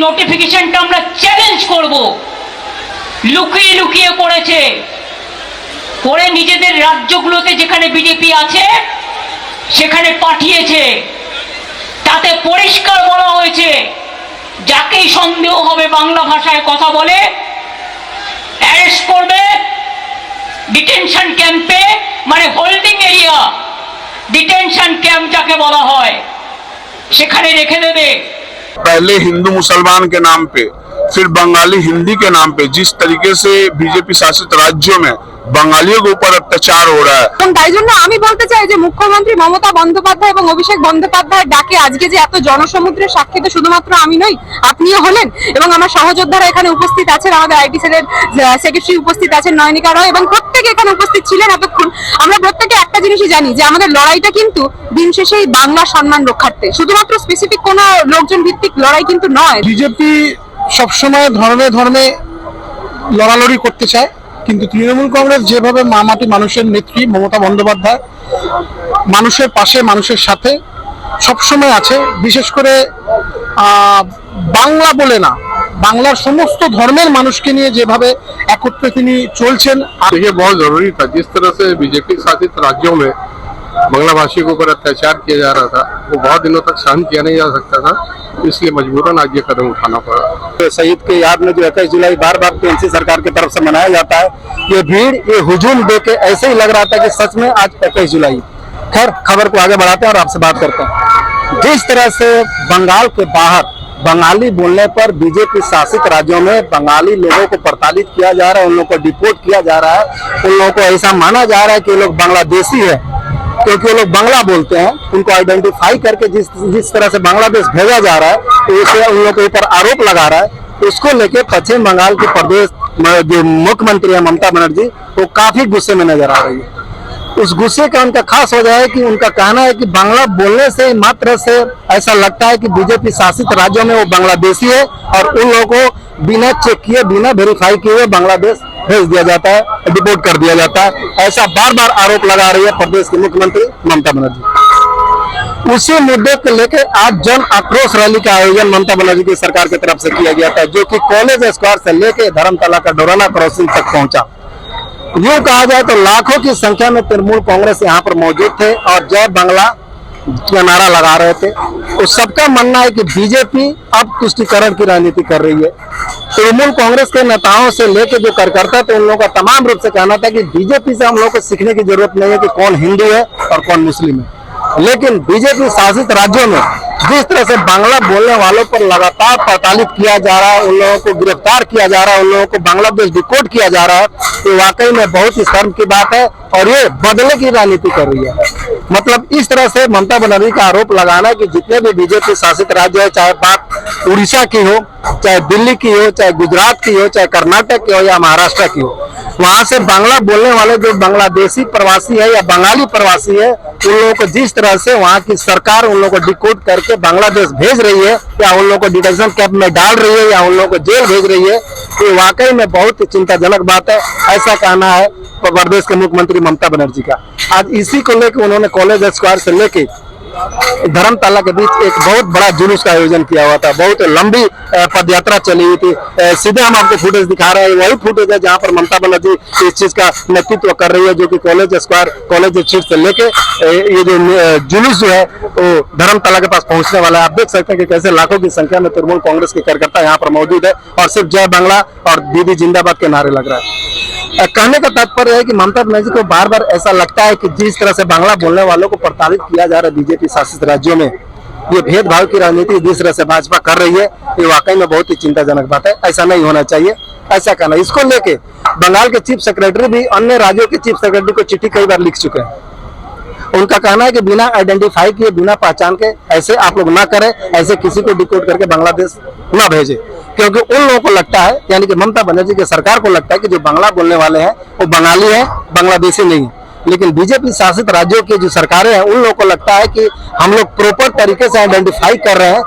নোটিফিকেশনটা আমরা চ্যালেঞ্জ করব। লুকিয়ে লুকিয়ে করেছে, করে নিজেদের রাজ্যগুলোতে যেখানে বিজেপি আছে সেখানে পাঠিয়েছে। তাতে পরিষ্কার বলা হয়েছে যাকেই সন্দেহ হবে বাংলা ভাষায় কথা বলে অ্যারেস্ট করবে, ডিটেনশন ক্যাম্পে, মানে হোল্ডিং এরিয়া, ডিটেনশন ক্যাম্প যাকে বলা হয়, সেখানে রেখে দেবে। पहले हिंदू मुसलमान के नाम पे, फिर बंगाली हिंदी के नाम पे जिस तरीके से बीजेपी शासित राज्यों में বাঙালিও উপর অত্যাচার हो रहा है। তাই জন্য আমি বলতে চাই যে মুখ্যমন্ত্রী মমতা বন্দ্যোপাধ্যায় এবং অভিষেক বন্দ্যোপাধ্যায়ের ডাকে আজকে যে এত জনসমুদ্রের সাক্ষী তো শুধুমাত্র আমি নই, আপনিও হলেন এবং আমার সহযোদ্ধারা এখানে উপস্থিত আছেন, আমাদের আইটি সেলের সেক্রেটারি উপস্থিত আছেন নয়নিকা রয়, এবং প্রত্যেকে এখানে উপস্থিত ছিলেন এতক্ষণ। আমরা প্রত্যেকে একটা জিনিসই জানি যে আমাদের লড়াইটা কিন্তু দিন শেষে এই বাংলা সম্মান রক্ষার্থে, শুধুমাত্র স্পেসিফিক কোনো লোকজন ভিত্তিক লড়াই কিন্তু নয়। বিজেপি সবসময় ধর্মে ধর্মে লড়ালড়ি করতে চায়, কিন্তু তৃণমূল কংগ্রেস যেভাবে মামাটি মানুষের নেত্রী মমতা বন্দ্যোপাধ্যায় মানুষের পাশে মানুষের সাথে সবসময় আছে, বিশেষ করে বাংলা বলে না, বাংলার সমস্ত ধর্মের মানুষকে নিয়ে যেভাবে একত্রে তিনি চলছেন। ये बहुत जरूरी था। जिस तरह से बीजेपी शासित राज्यों में बांग्ला भाषी के ऊपर अत्याचार किया जा रहा था, वो बहुत दिनों तक सहन किया नहीं जा सकता था, इसलिए मजबूरन आज ये कदम उठाना पड़ा। शहीद के याद में जो 21 जुलाई बार बार टीएमसी सरकार की तरफ से मनाया जाता है, ये भीड़, ये हुजूम देख के ऐसे ही लग रहा था कि सच में आज 21 जुलाई। खैर, खबर को आगे बढ़ाते हैं और आपसे बात करते हैं। जिस तरह से बंगाल के बाहर बंगाली बोलने पर बीजेपी शासित राज्यों में बंगाली लोगों को प्रताड़ित किया जा रहा है, उन लोगों को डिपोर्ट किया जा रहा है, उन लोगों को ऐसा माना जा रहा है कि ये लोग बांग्लादेशी है क्योंकि वो लोग बांग्ला बोलते हैं। उनको आइडेंटिफाई करके जिस तरह से बांग्लादेश भेजा जा रहा है, तो उसे उन लोगों के ऊपर आरोप लगा रहा है। उसको लेके पश्चिम बंगाल की प्रदेश जो मुख्यमंत्री है ममता बनर्जी, वो काफी गुस्से में नजर आ रही है। उस गुस्से का उनका खास वजह है कि उनका कहना है कि बांग्ला बोलने से मात्र से ऐसा लगता है कि बीजेपी शासित राज्यों में वो बांग्लादेशी है और उन लोगों को बिना चेक किए, बिना वेरीफाई किए हुए बांग्लादेश भेज दिया जाता है, डिपोर्ट कर दिया जाता है। ऐसा बार बार आरोप लगा रही है प्रदेश की मुख्यमंत्री ममता बनर्जी। उसी मुद्दे को लेकर आज जन आक्रोश रैली का आयोजन ममता बनर्जी की सरकार की तरफ से किया गया था, जो कि कॉलेज स्क्वायर से लेकर धर्मतला का डोराना क्रॉसिंग तक पहुंचा। यूं कहा जाए तो लाखों की संख्या में तृणमूल कांग्रेस यहाँ पर मौजूद थे और जय बांग्ला का नारा लगा रहे थे। तो सबका मानना है कि बीजेपी अब तुष्टीकरण की राजनीति कर रही है। तृणमूल कांग्रेस के नेताओं से लेकर जो कार्यकर्ता थे, उन लोगों का तमाम रूप से कहना था कि बीजेपी से हम लोग को सीखने की जरूरत नहीं है कि कौन हिंदू है और कौन मुस्लिम है। लेकिन बीजेपी शासित राज्यों में जिस तरह से बांग्ला बोलने वालों पर लगातार प्रताड़ित किया जा रहा है, उन लोगों को गिरफ्तार किया जा रहा है, उन लोगों को बांग्लादेश डिपोर्ट किया जा रहा है, तो वाकई में बहुत ही शर्म की बात है और ये बदले की राजनीति कर रही है। मतलब इस तरह से ममता बनर्जी का आरोप लगाना कि जितने भी बीजेपी शासित राज्य है, चाहे बात उड़ीसा की हो, चाहे दिल्ली की हो, चाहे गुजरात की हो, चाहे कर्नाटक की हो या महाराष्ट्र की हो, वहां से बांग्ला बोलने वाले जो बांग्लादेशी प्रवासी है या बंगाली प्रवासी है, उन लोगों को जिस तरह से वहां की सरकार उन लोगों को डिकोड करके बांग्लादेश भेज रही है या उन लोगों को डिटेंशन कैंप में डाल रही है या उन लोगों को जेल भेज रही है, तो वाकई में बहुत ही चिंताजनक बात है। ऐसा कहना है प्रदेश के मुख्यमंत्री ममता बनर्जी का। आज इसी को लेकर उन्होंने कॉलेज स्क्वायर से लेके धर्मतला के बीच एक बहुत बड़ा जुलूस का आयोजन किया हुआ था। बहुत लंबी पदयात्रा चली हुई थी। सीधे हम आपको फुटेज दिखा रहे हैं, वही फुटेज है जहां पर ममता बनर्जी इस चीज का नेतृत्व कर रही है, जो कि कॉलेज स्क्वायर, कॉलेज स्ट्रीट से लेके ये जो जुलूस जो है वो धर्मतला के पास पहुंचने वाला है। आप देख सकते हैं कि कैसे लाखों की संख्या में तृणमूल कांग्रेस के कार्यकर्ता यहाँ पर मौजूद है और सिर्फ जय बांग्ला और दीदी जिंदाबाद के नारे लग रहा है। कहने का तात्पर्य है कि ममता बनर्जी को बार बार ऐसा लगता है कि जिस तरह से बांग्ला बोलने वालों को प्रताड़ित किया जा रहा है बीजेपी शासित राज्यों में, ये भेदभाव की राजनीति जिस तरह से भाजपा कर रही है, ये वाकई में बहुत ही चिंताजनक बात है। ऐसा नहीं होना चाहिए, ऐसा कहना। इसको लेके बंगाल के चीफ सेक्रेटरी भी अन्य राज्यों के चीफ सेक्रेटरी को चिट्ठी कई बार लिख चुके हैं। उनका कहना है कि बिना आइडेंटिफाई किए, बिना पहचान के ऐसे आप लोग ना करें, ऐसे किसी को डिकोड करके बांग्लादेश ना भेजे, क्योंकि उन लोगों को लगता है, यानी कि ममता बनर्जी की सरकार को लगता है कि जो बांग्ला बोलने वाले हैं वो बंगाली हैं, बांग्लादेशी नहीं है। लेकिन बीजेपी शासित राज्यों की जो सरकारें हैं, उन लोगों को लगता है कि हम लोग प्रॉपर तरीके से आइडेंटिफाई कर रहे हैं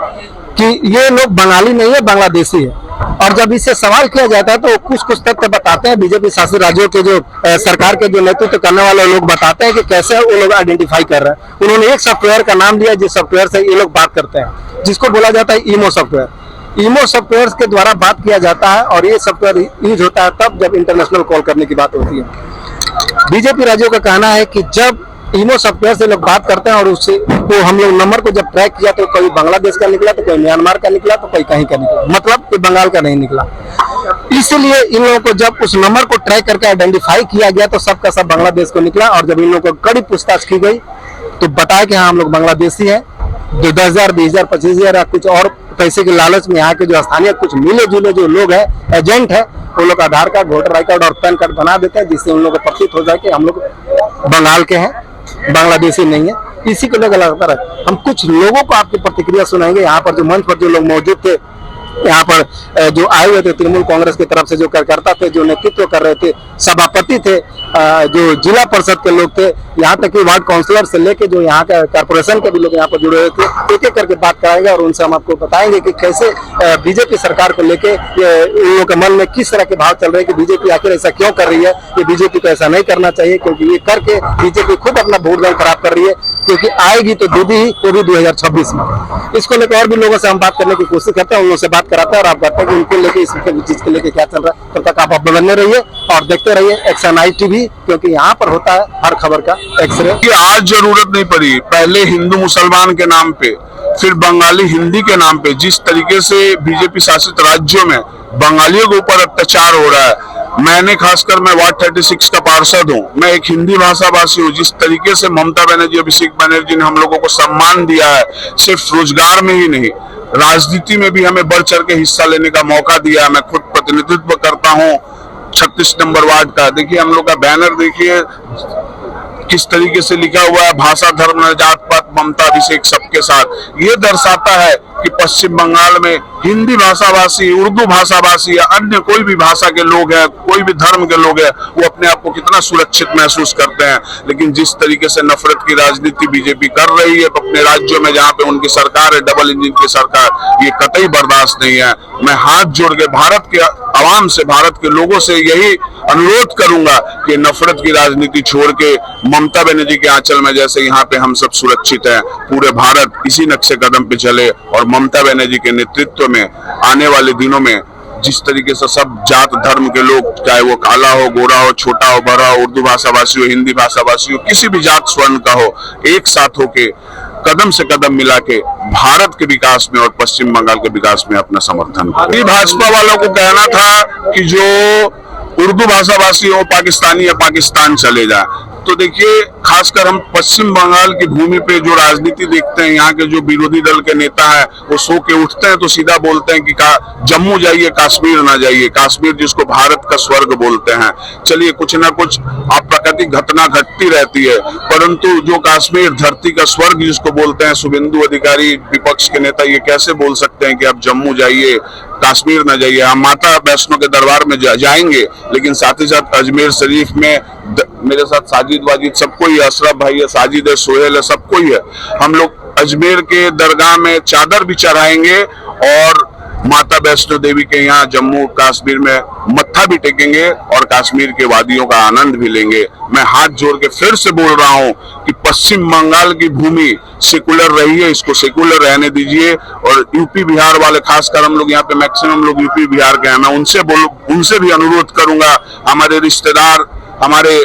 कि ये लोग बंगाली नहीं है, बांग्लादेशी है। और जब इससे सवाल किया जाता है तो कुछ कुछ तथ्य बताते हैं बीजेपी शासित राज्यों के जो सरकार के जो नेतृत्व करने वाले लोग बताते हैं कि कैसे वो लोग आइडेंटिफाई कर रहे हैं। उन्होंने एक सॉफ्टवेयर का नाम दिया जिस सॉफ्टवेयर से ये लोग बात करते हैं, जिसको बोला जाता है ईमो सॉफ्टवेयर। ईमो सॉफ्टवेयर के द्वारा बात किया जाता है और ये सॉफ्टवेयर यूज होता है तब जब इंटरनेशनल कॉल करने की बात होती है। बीजेपी राज्यों का कहना है कि जब ईमो सॉफ्टवेयर से लोग बात करते हैं और उससे तो हम लोग नंबर को जब ट्रैक किया तो कोई बांग्लादेश का निकला, तो कोई म्यांमार का निकला, तो कोई कहीं का निकला, मतलब कोई बंगाल का नहीं निकला। इसलिए इन लोगों को जब उस नंबर को ट्रैक करके आइडेंटिफाई किया गया तो सबका सब बांग्लादेश को निकला। और जब इन लोगों को कड़ी पूछताछ की गई तो बताया कि हाँ हम लोग बांग्लादेशी हैं, जो 10,000, 20,000, 25,000 या कुछ और पैसे के लालच में यहाँ के जो स्थानीय कुछ मिले जुले जो लोग हैं, एजेंट है, वो लोग आधार कार्ड, वोटर आई कार्ड और पैन कार्ड बना देते हैं, जिससे उन लोगों को प्रतीत हो जाए कि हम लोग बंगाल के हैं, बांग्लादेशी नहीं है। इसी को लेकर लगातार हम कुछ लोगों को आपकी प्रतिक्रिया सुनाएंगे। यहाँ पर जो मंच पर जो लोग मौजूद थे, यहाँ पर जो आए हुए थे तृणमूल कांग्रेस की तरफ से जो कार्यकर्ता थे, जो नेतृत्व कर रहे थे, सभापति थे, जो जिला परिषद के लोग थे, यहाँ तक कि वार्ड काउंसलर से लेके जो यहाँ का कारपोरेशन के भी लोग यहाँ पर जुड़े हुए थे, एक एक करके बात कराएंगे और उनसे हम आपको बताएंगे कि कैसे बीजेपी सरकार को लेके उन लोगों के मन में किस तरह के भाव चल रहे हैं कि बीजेपी आखिर ऐसा क्यों कर रही है। कि बीजेपी को ऐसा नहीं करना चाहिए, क्योंकि ये करके बीजेपी खुद अपना वोट बैंक खराब कर रही है, क्योंकि आएगी तो दीदी ही, वो भी 2026 में। इसको लेकर और भी लोगों से हम बात करने की कोशिश करते हैं, उन लोगों से बात कराते हैं और आप बताते हैं कि उनको लेके इस चीज को लेके क्या चल रहा है। तब तक आप बने रहिए और देखते रहिए एक्शन आई टीवी, क्योंकि यहाँ पर होता है हर खबर का एक्सरे। आज जरूरत नहीं पड़ी, पहले हिंदू मुसलमान के नाम पे, फिर बंगाली हिंदी के नाम पे जिस तरीके से बीजेपी शासित राज्यों में बंगालियों के ऊपर अत्याचार हो रहा है। मैंने खासकर मैं वार्ड 36 का पार्षद हूँ, मैं एक हिंदी भाषा भाषी हूँ। जिस तरीके से ममता बनर्जी, अभिषेक बनर्जी ने हम लोगों को सम्मान दिया है, सिर्फ रोजगार में ही नहीं, राजनीति में भी हमें बढ़ चढ़ के हिस्सा लेने का मौका दिया है। मैं खुद प्रतिनिधित्व करता हूँ 36 नंबर वार्ड का। देखिए हम लोग का बैनर देखिए किस तरीके से लिखा हुआ है, भाषा, धर्म, जात पात, ममता, अभिषेक सबके साथ। ये दर्शाता है कि पश्चिम बंगाल में हिंदी भाषा भाषी, उर्दू भाषा भाषी या अन्य कोई भी भाषा के लोग हैं, कोई भी धर्म के लोग हैं, वो अपने आप को कितना सुरक्षित महसूस करते हैं। लेकिन जिस तरीके से नफरत की राजनीति बीजेपी कर रही है अपने राज्यों में जहां पे उनकी सरकार है, डबल इंजन की सरकार, ये कतई बर्दाश्त नहीं है। मैं हाथ जोड़ के भारत के आवाम से, भारत के लोगों से यही अनुरोध करूंगा कि नफरत की राजनीति छोड़ के ममता बनर्जी के आंचल में जैसे यहाँ पे हम सब सुरक्षित हैं, पूरे भारत इसी नक्शे कदम पे चले और ममता बनर्जी के नेतृत्व में आने वाले दिनों में जिस तरीके से सब जात धर्म के लोग, चाहे वो काला हो, गोरा हो, छोटा हो, बड़ा हो, उर्दू भाषा भाषी हो, हिंदी भाषा भाषी हो, किसी भी जात स्वर्ण का हो, एक साथ होके कदम से कदम मिला के भारत के विकास में और पश्चिम बंगाल के विकास में अपना समर्थन करें। भाजपा वालों को कहना था कि जो उर्दू भाषा भाषी हो पाकिस्तानी या पाकिस्तान चले जाए। तो देखिए खासकर हम पश्चिम बंगाल की भूमि पे जो राजनीति देखते हैं, यहाँ के जो विरोधी दल के नेता हैं, वो सो के उठते हैं तो सीधा बोलते हैं कि जम्मू जाइए, कश्मीर ना जाइए, कश्मीर जिसको भारत का स्वर्ग बोलते हैं। चलिए कुछ ना कुछ प्राकृतिक घटना घटती रहती है, परंतु जो कश्मीर धरती का स्वर्ग जिसको बोलते हैं, शुभेंदु अधिकारी विपक्ष के नेता ये कैसे बोल सकते हैं कि आप जम्मू जाइए, कश्मीर न जाइए। हम माता वैष्णो के दरबार में जाएंगे, लेकिन साथ ही साथ अजमेर शरीफ में मेरे साथ साजिद वाजिद सबको ही, अशरफ भाई है, साजिद है, सोहेल है, सबको ही है। हम लोग अजमेर के दरगाह में चादर भी चढ़ाएंगे और माता वैष्णो देवी के यहाँ जम्मू कश्मीर में मत्था भी टेकेंगे और कश्मीर के वादियों का आनंद भी लेंगे। मैं हाथ जोड़ के फिर से बोल रहा हूँ कि पश्चिम बंगाल की भूमि सेकुलर रही है, इसको सेकुलर रहने दीजिए। और यूपी बिहार वाले, खासकर हम लोग यहाँ पे मैक्सिमम लोग यूपी बिहार के हैं, मैं उनसे भी अनुरोध करूंगा, हमारे रिश्तेदार, हमारे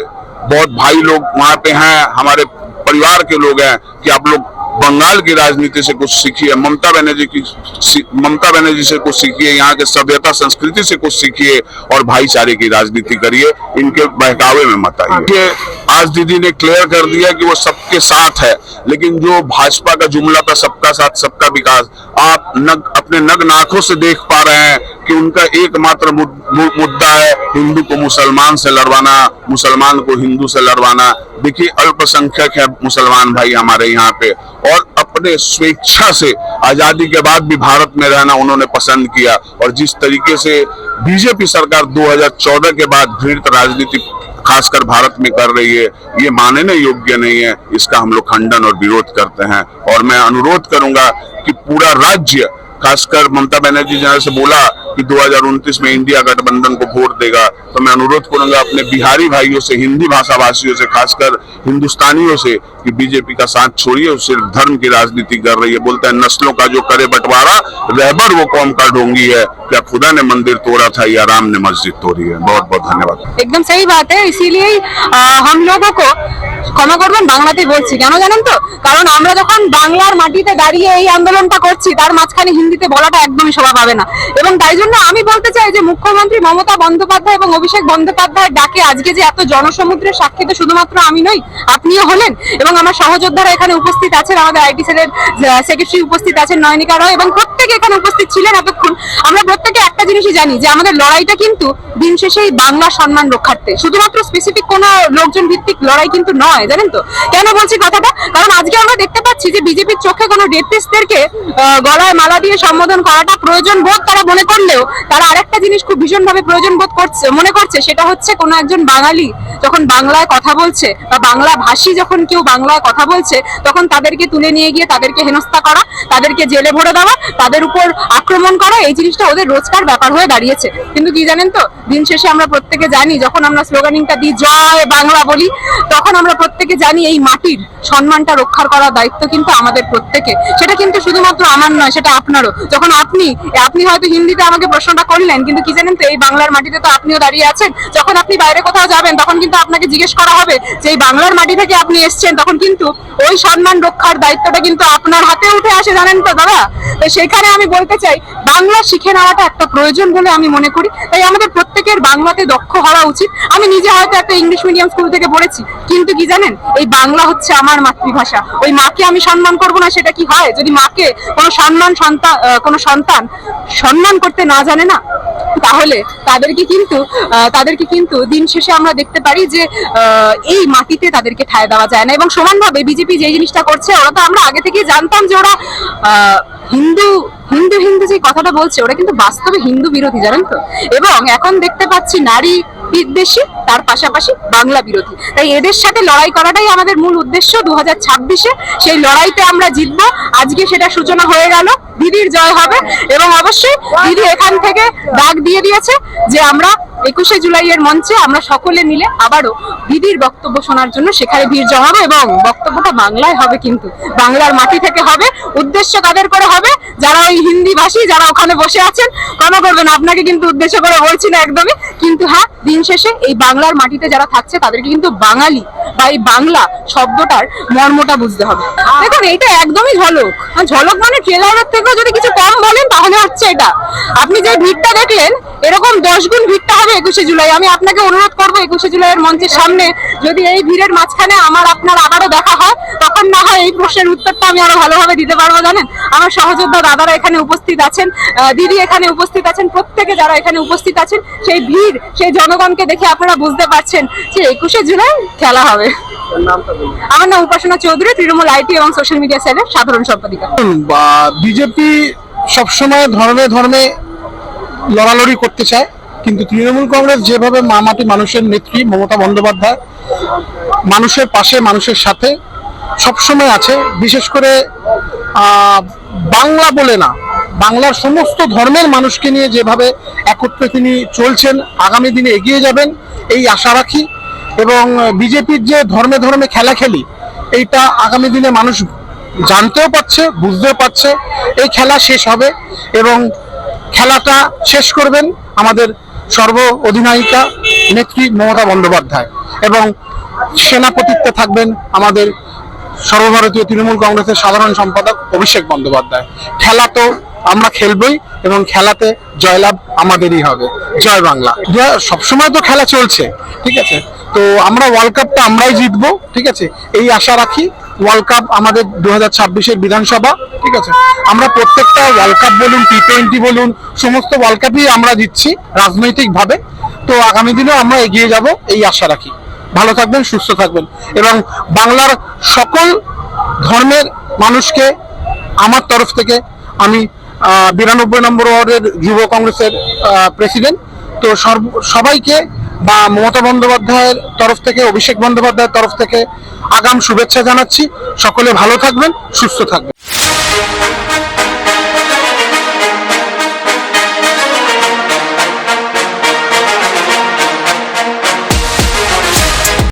बहुत भाई लोग वहां पे हैं, हमारे परिवार के लोग हैं, कि आप लोग बंगाल की राजनीति से कुछ सीखिए, ममता बनर्जी से कुछ सीखिए, यहाँ के सभ्यता संस्कृति से कुछ सीखिए और भाईचारे की राजनीति करिए, इनके बहकावे में मत आइए। आज दीदी ने क्लियर कर दिया कि वो सबके साथ है, लेकिन जो भाजपा का जुमला था सबका साथ सबका विकास, आप अपने नग्न आंखों से देख पा रहे हैं कि उनका एकमात्र मुद्दा है हिंदू को मुसलमान से लड़वाना, मुसलमान को हिंदू से लड़वाना। देखिए अल्पसंख्यक है मुसलमान भाई हमारे यहाँ पे, और अपने स्वेच्छा से आजादी के बाद भी भारत में रहना उन्होंने पसंद किया। और जिस तरीके से बीजेपी सरकार 2014 के बाद घृणित राजनीति खासकर भारत में कर रही है, ये मानने योग्य नहीं है। इसका हम लोग खंडन और विरोध करते हैं और मैं अनुरोध करूंगा कि पूरा राज्य, खासकर ममता बनर्जी जी से बोला कि 2029 में इंडिया गठबंधन को वोट देगा, तो मैं अनुरोध करूंगा अपने बिहारी भाइयों से, हिंदी भाषा भाषियों से, खासकर हिंदुस्तानियों से कि बीजेपी का साथ छोड़िए, वो सिर्फ धर्म की राजनीति कर रही है। बोलता है नस्लों का जो करे बंटवारा, रहबर वो कौम का ढोंगी है, क्या खुदा ने मंदिर तोड़ा था या राम ने मस्जिद तोड़ी है। बहुत बहुत धन्यवाद। एकदम सही बात है, इसीलिए हम लोगों को ক্ষমা করবেন বাংলাতে বলছি, কেন জানেন তো? কারণ আমরা যখন বাংলার মাটিতে দাঁড়িয়ে এই আন্দোলনটা করছি তার মাঝখানে হিন্দিতে বলাটা একদমই শোভা পাবে না। এবং তাই জন্য আমি বলতে চাই যে মুখ্যমন্ত্রী মমতা বন্দ্যোপাধ্যায় এবং অভিষেক বন্দ্যোপাধ্যায়ের ডাকে আজকে যে এত জনসমুদ্রের সাক্ষী তো শুধুমাত্র আমি নই, আপনিও হলেন এবং আমার সহযোদ্ধারা এখানে উপস্থিত আছেন, আমাদের আইটি সেলের সেক্রেটারি উপস্থিত আছেন নয়নিকা রায়, এবং প্রত্যেকে এখানে উপস্থিত ছিলেন এতক্ষণ। আমরা প্রত্যেকে একটা জিনিসই জানি যে আমাদের লড়াইটা কিন্তু দিন শেষে এই বাংলা সম্মান রক্ষার্থে, শুধুমাত্র স্পেসিফিক কোনো লোকজন ভিত্তিক লড়াই কিন্তু নয়, জানেন তো? কেন বলছি কথাটা? কারণ আজকে আমরা দেখতে পাচ্ছি যে বিজেপির চোখে কোনো ডেথলিস্টদেরকে গলায় মালা দিয়ে সম্বোধন করাটা প্রয়োজন বোধ তারা মনে করলেও তারা আরেকটা জিনিস খুব ভীষণভাবে প্রয়োজন বোধ করছে, মনে করছে, সেটা হচ্ছে কোনো একজন বাঙালি যখন বাংলায় কথা বলছে বা বাংলা ভাষী যখন কেউ বাংলায় কথা বলছে তখন তাদেরকে তুলে নিয়ে গিয়ে তাদেরকে হেনস্থা করা, তাদেরকে জেলে ভরে দেওয়া, তাদের উপর আক্রমণ করা, এই জিনিসটা ওদের রোজকার ব্যাপার হয়ে দাঁড়িয়েছে। কিন্তু কি জানেন তো, দিন শেষে আমরা প্রত্যেকে জানি, যখন আমরা স্লোগানিংটা দিই জয় বাংলা বলি, তখন আমরা প্রত্যেকে জানি এই মাটির সম্মানটা রক্ষার করার দায়িত্ব কিন্তু আমাদের প্রত্যেকে। সেটা কিন্তু শুধুমাত্র আমার নয়, সেটা আপনারও। যখন আপনি হয়তো হিন্দিতে আমাকে প্রশ্নটা করলেন, কিন্তু কি জানেন তো, এই বাংলার মাটিতে তো আপনিও দাঁড়িয়ে আছেন। যখন আপনি বাইরে কোথাও যাবেন তখন কিন্তু আপনাকে জিজ্ঞেস করা হবে যে এই বাংলার মাটি থেকে আপনি এসেছেন, তখন কিন্তু ওই সম্মান রক্ষার দায়িত্বটা কিন্তু আপনার হাতে উঠে আসে, জানেন তো দাদা? তো সেখানে আমি বলতে চাই বাংলা শিখে নেওয়াটা একটা প্রয়োজন বলে আমি মনে করি। তাই আমাদের প্রত্যেকের বাংলাতে দক্ষ হওয়া উচিত। আমি নিজে হয়তো একটা ইংলিশ মিডিয়াম স্কুল থেকে পড়েছি, কিন্তু কি জানেন, এই বাংলা হচ্ছে আমার মাতৃভাষা। ওই মাকে আমি সম্মান করব না, সেটা কি হয়? যদি মাকে কোনো সন্তান সম্মান করতে না জানে না, তাহলে তাদেরকে কিন্তু দিন শেষে আমরা দেখতে পারি যে এই মাটিতে তাদেরকে ঠাঁই দেওয়া যায় না। এবং সমানভাবে বিজেপি যে জিনিসটা করছে, ওরা তো আমরা আগে থেকে জানতাম যে ওরা হিন্দু হিন্দু হিন্দু যে কথাটা বলছে, ওরা কিন্তু বাস্তবে হিন্দু বিরোধী, জানেন তো? এবং এখন দেখতে পাচ্ছি নারী বিদ্বেষী, তার পাশাপাশি বাংলা বিরোধী। তাই এদের সাথে লড়াই করাটাই আমাদের মূল উদ্দেশ্য 2026-এ। সেই লড়াইতে আমরা জিতবো। আজকে সেটা সূচনা হয়ে গেল, দিদির জয় হবে। এবং অবশ্যই দিদি এখান থেকে ডাক দিয়ে দিয়েছে যে আমরা 21শে জুলাইয়ের মঞ্চে আমরা সকলে মিলে আবারও দিদির বক্তব্য শোনার জন্য সেখানে ভিড় জমাবো, এবং বক্তব্যটা বাংলায় হবে, কিন্তু বাংলার মাটি থেকে হবে। উদ্দেশ্য কাদের করে হবে? যারা ওই হিন্দি ভাষী যারা ওখানে বসে আছেন, ক্ষমা করবেন, আপনাকে কিন্তু উদ্দেশ্য করে বলছি না একদমই, কিন্তু হ্যাঁ, দিন শেষে এই বাংলার মাটিতে যারা থাকছে তাদেরকে কিন্তু বাঙালি বা এই বাংলা শব্দটার মর্মটা বুঝতে হবে। দেখুন, এটা একদমই ঝলক, ঝলক মানে ট্রেলারের থেকেও যদি কিছু কম বলেন তাহলে হচ্ছে এটা। আপনি যে ভিড়টা দেখলেন, এরকম 10 গুণ ভিড়টা হবে 21শে জুলাই। আমি আপনাকে অনুরোধ করবো 21শে জুলাইয়ের মঞ্চের সামনে যদি এই ভিড়ের মাঝখানে আপনার আবারও দেখা হয়, তখন না হয় এই প্রশ্নের উত্তরটা আমি আরো ভালোভাবে দিতে পারবো। জানেন, আমার সহযোদ্ধা দাদারা এখানে উপস্থিত আছেন, দিদি এখানে উপস্থিত আছেন, প্রত্যেকে যারা এখানে উপস্থিত আছেন, সেই ভিড়, সেই জনগণকে দেখে আপনারা বুঝতে পারছেন যে 21শে জুলাই খেলা হবে। আমার নাম উপাসনা চৌধুরী, তৃণমূল আইটি এবং সোশ্যাল মিডিয়া সেলের সাধারণ সম্পাদিকা। বিজেপি সবসময় ধর্মে ধর্মে লড়ালড়ি করতে চায়, কিন্তু তৃণমূল কংগ্রেস যেভাবে মাটি মানুষের নেত্রী মমতা বন্দ্যোপাধ্যায় মানুষের পাশে, মানুষের সাথে সবসময় আছে। বিশেষ করে বাংলা বলে না, বাংলার সমস্ত ধর্মের মানুষকে নিয়ে যেভাবে একত্রে তিনি চলছেন, আগামী দিনে এগিয়ে যাবেন এই আশা রাখি। এবং বিজেপির যে ধর্মে ধর্মে খেলাখেলি, এইটা আগামী দিনে মানুষ জানতেও পারছে, বুঝতেও পারছে। এই খেলা শেষ হবে এবং খেলাটা শেষ করবেন আমাদের সর্ব অধিনায়িকা নেত্রী মমতা বন্দ্যোপাধ্যায়, এবং সেনাপতিত্বে থাকবেন আমাদের সর্বভারতীয় তৃণমূল কংগ্রেসের সাধারণ সম্পাদক অভিষেক বন্দ্যোপাধ্যায়। খেলা তো আমরা খেলবই এবং খেলাতে জয়লাভ আমাদেরই হবে। জয় বাংলা। সবসময় তো খেলা চলছে, ঠিক আছে? তো আমরা ওয়ার্ল্ড কাপটা আমরাই জিতবো, ঠিক আছে? এই আশা রাখি। ওয়ার্ল্ড কাপ আমাদের 2026-এর বিধানসভা, ঠিক আছে? আমরা প্রত্যেকটা ওয়ার্ল্ড কাপ বলুন, T20 বলুন, সমস্ত ওয়ার্ল্ড কাপই আমরা জিতছি রাজনৈতিকভাবে। তো আগামী দিনেও আমরা এগিয়ে যাব এই আশা রাখি। ভালো থাকবেন, সুস্থ থাকবেন, এবং বাংলার সকল ধর্মের মানুষকে আমার তরফ থেকে, আমি 92 নম্বর ওয়ার্ডের যুব কংগ্রেসের প্রেসিডেন্ট, তো সবাইকে বা মমতা বন্দ্যোপাধ্যায়ের তরফ থেকে, অভিষেক বন্দ্যোপাধ্যায়ের তরফ থেকে আগাম শুভেচ্ছা জানাচ্ছি। সকলে ভালো থাকবেন, সুস্থ থাকবেন।